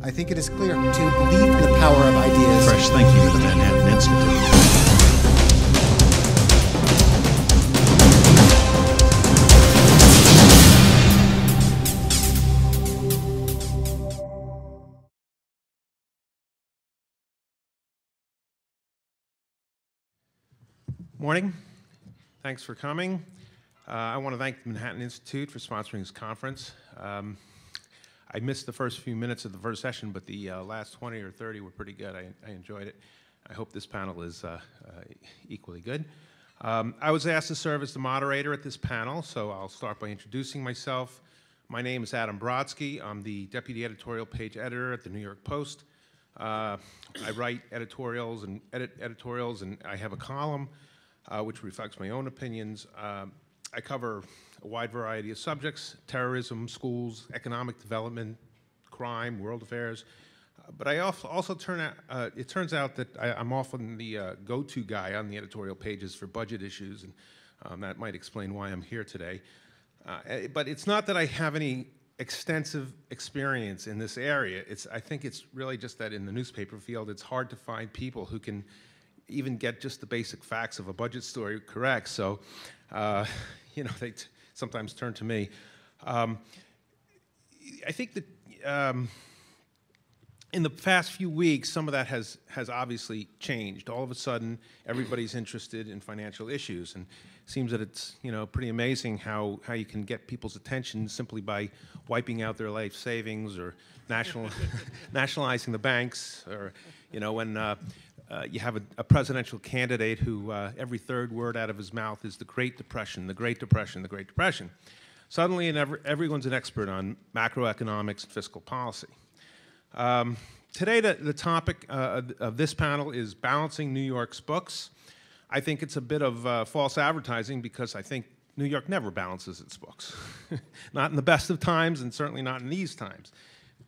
I think it is clear to believe in the power of ideas. Fresh thinking of the Manhattan Institute. Morning. Thanks for coming. I want to thank the Manhattan Institute for sponsoring this conference. I missed the first few minutes of the first session, but the last 20 or 30 were pretty good. I enjoyed it. I hope this panel is equally good. I was asked to serve as the moderator at this panel, so I'll start by introducing myself. My name is Adam Brodsky. I'm the deputy editorial page editor at the New York Post. I write editorials and edit editorials, and I have a column which reflects my own opinions. I cover a wide variety of subjects: terrorism, schools, economic development, crime, world affairs. But I also it turns out that I'm often the go-to guy on the editorial pages for budget issues, and that might explain why I'm here today. But it's not that I have any extensive experience in this area. I think it's really just that in the newspaper field, it's hard to find people who can even get just the basic facts of a budget story correct. So, you know, they sometimes turn to me. I think that in the past few weeks, some of that has obviously changed. All of a sudden, everybody's interested in financial issues, and it seems that it's, you know, pretty amazing how you can get people's attention simply by wiping out their life savings or nationalizing the banks, or, you know, when you have a presidential candidate who every third word out of his mouth is the Great Depression, the Great Depression, the Great Depression. Suddenly, everyone's an expert on macroeconomics and fiscal policy. Today, the topic of this panel is balancing New York's books. I think it's a bit of false advertising because I think New York never balances its books. Not in the best of times, and certainly not in these times.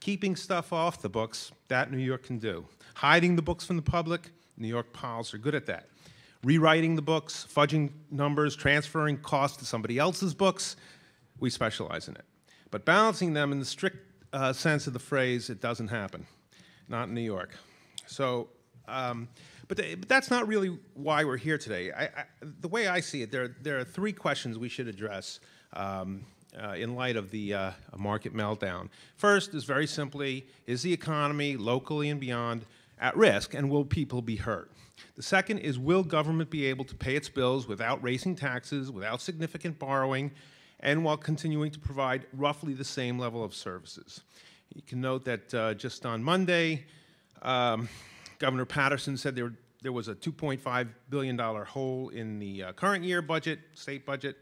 Keeping stuff off the books, that New York can do. Hiding the books from the public, New York pals are good at that. Rewriting the books, fudging numbers, transferring costs to somebody else's books, we specialize in it. But balancing them in the strict sense of the phrase, it doesn't happen. Not in New York. So, but that's not really why we're here today. The way I see it, there are three questions we should address in light of the market meltdown. First is very simply, is the economy locally and beyond at risk, and will people be hurt? The second is, will government be able to pay its bills without raising taxes, without significant borrowing, and while continuing to provide roughly the same level of services? You can note that just on Monday, Governor Patterson said there was a $2.5 billion hole in the current year budget, state budget,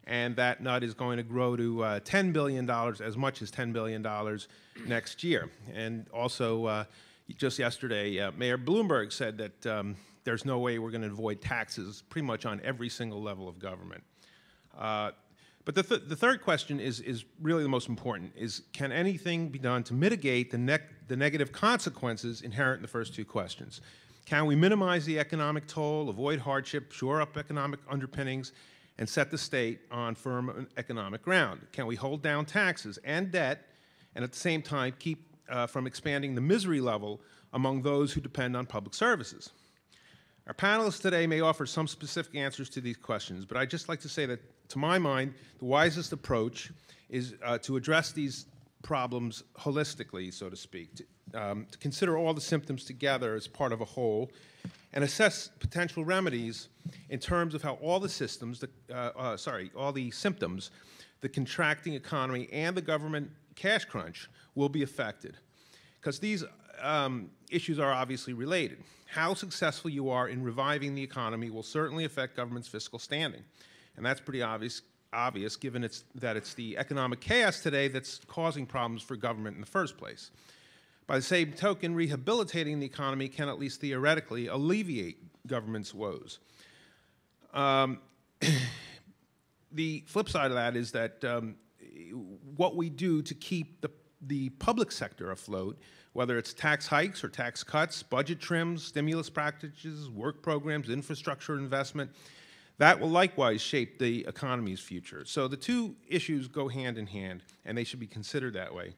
and that nut is going to grow to $10 billion, as much as $10 billion next year. And also, just yesterday, Mayor Bloomberg said that there's no way we're going to avoid taxes pretty much on every single level of government. But the third question is really the most important, is can anything be done to mitigate the negative consequences inherent in the first two questions? Can we minimize the economic toll, avoid hardship, shore up economic underpinnings, and set the state on firm economic ground? Can we hold down taxes and debt, and at the same time keep from expanding the misery level among those who depend on public services? Our panelists today may offer some specific answers to these questions, but I'd just like to say that, to my mind, the wisest approach is to address these problems holistically, so to speak, to consider all the symptoms together as part of a whole, and assess potential remedies in terms of how all the systems, all the symptoms, the contracting economy and the government cash crunch will be affected. Because these issues are obviously related. How successful you are in reviving the economy will certainly affect government's fiscal standing. And that's pretty obvious given that it's the economic chaos today that's causing problems for government in the first place. By the same token, rehabilitating the economy can at least theoretically alleviate government's woes. The flip side of that is that what we do to keep the public sector afloat, whether it's tax hikes or tax cuts, budget trims, stimulus packages, work programs, infrastructure investment, that will likewise shape the economy's future. So the two issues go hand in hand, and they should be considered that way.